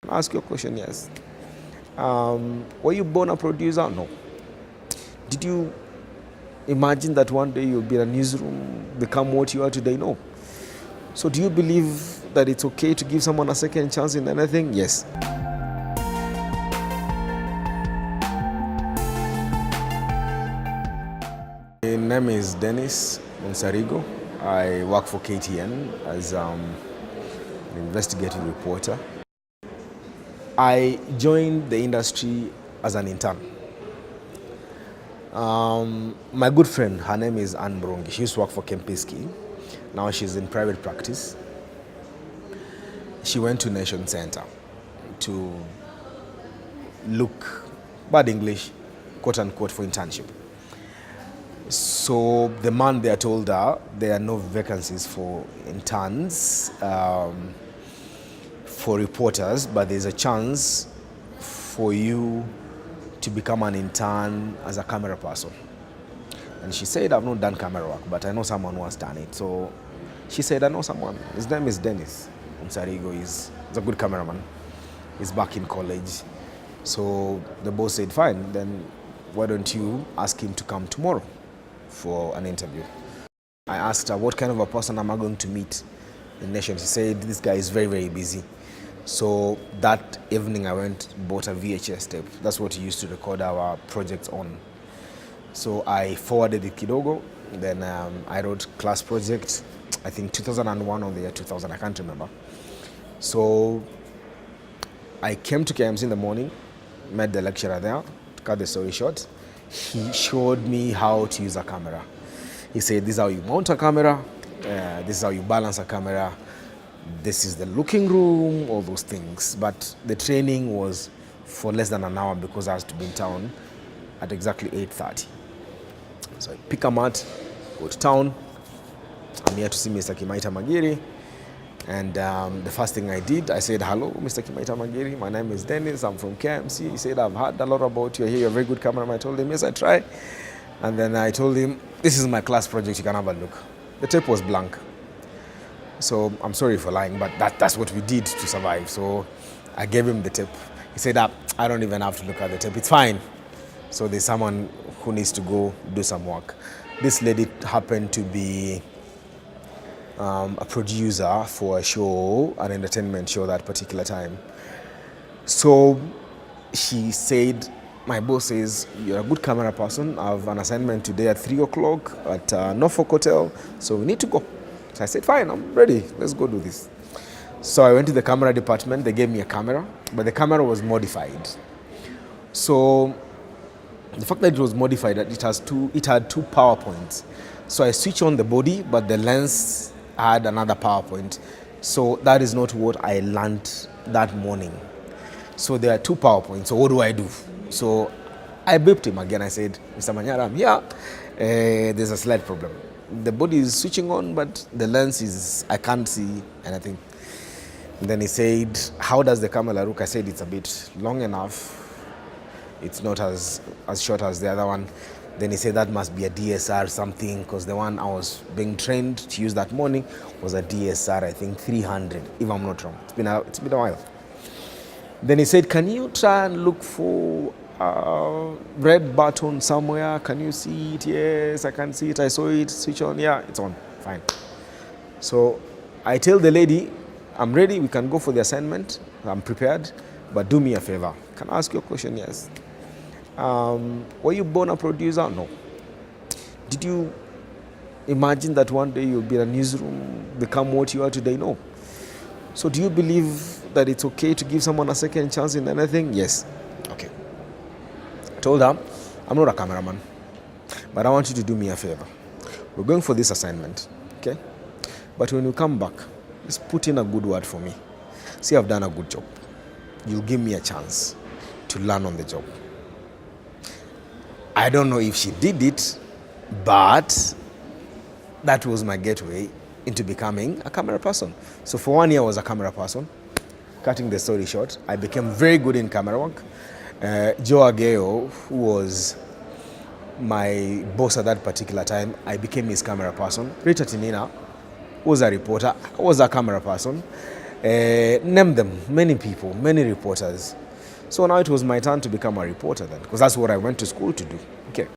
Ask your question, yes. Were you born a producer? No. Did you imagine that one day you'll be in a newsroom, become what you are today? No. So do you believe that it's okay to give someone a second chance in anything? Yes. My name is Dennis Onsarigo. I work for KTN as an investigative reporter. I joined the industry as an intern. My good friend, her name is Ann Brongi. She used to work for Kempiski. Now she's in private practice. She went to Nation Center to look, bad English, quote unquote, for internship. So the man there told her there are no vacancies for interns, for reporters, but there's a chance for you to become an intern as a camera person. And she said, I've not done camera work, but I know someone who has done it. So she said, I know someone. His name is Dennis Onsarigo. He's a good cameraman. He's back in college. So the boss said, fine, then why don't you ask him to come tomorrow for an interview? I asked her, what kind of a person am I going to meet in Nation? She said, this guy is very, very busy. So that evening I went, bought a VHS tape. That's what we used to record our projects on. So I forwarded it kidogo. Then I wrote class project, I think 2001 or the year 2000, I can't remember. So I came to KMC in the morning, met the lecturer there, to cut the story short. He showed me how to use a camera. He said, this is how you mount a camera, this is how you balance a camera, this is the looking room, all those things. But the training was for less than an hour because I was to be in town at exactly 8:30. So I pick a mat, go to town. I'm here to see Mr. Kimaita Magiri. And the first thing I did, I said, hello, Mr. Kimaita Magiri. My name is Dennis. I'm from KMC. He said, I've heard a lot about you. I hear you're a very good cameraman. I told him, yes, I try. And then I told him, this is my class project. You can have a look. The tape was blank. So I'm sorry for lying, but that's what we did to survive. So I gave him the tape. He said, I don't even have to look at the tape. It's fine. So there's someone who needs to go do some work. This lady happened to be a producer for a show, an entertainment show that particular time. So she said, my boss says, you're a good camera person. I have an assignment today at 3 o'clock at Norfolk Hotel, so we need to go. So I said, fine, I'm ready. Let's go do this. So I went to the camera department. They gave me a camera, but the camera was modified. So the fact that it was modified, it had two power points. So I switched on the body, but the lens had another power point. So that is not what I learned that morning. So there are two power points. So what do I do? So I beeped him again. I said, Mr. Manyara, I'm here. There's a slight problem. The body is switching on, but the lens is, I can't see anything. And then he said, how does the camera look? I said, it's a bit long enough. It's not as short as the other one. Then he said that must be a DSR something, because the one I was being trained to use that morning was a DSR, I think 300, if I'm not wrong. It's been a while. Then he said, can you try and look for a red button somewhere? Can you see it? Yes, I can see it. I saw it. Switch on. Yeah, it's on. Fine. So I tell the lady, I'm ready. We can go for the assignment. I'm prepared. But do me a favor. Can I ask you a question? Yes. Were you born a producer? No. Did you imagine that one day you'll be in a newsroom, become what you are today? No. So do you believe that it's okay to give someone a second chance in anything? Yes. Okay. I told her, I'm not a cameraman, but I want you to do me a favor. We're going for this assignment, okay? But when you come back, just put in a good word for me. See, I've done a good job. You'll give me a chance to learn on the job. I don't know if she did it, but that was my gateway into becoming a camera person. So for 1 year I was a camera person. Cutting the story short, I became very good in camera work. Joe Ageo, who was my boss at that particular time, I became his camera person. Rita Tinina was a reporter, I was a camera person. Name them, many people, many reporters. So now it was my turn to become a reporter then, because that's what I went to school to do. Okay.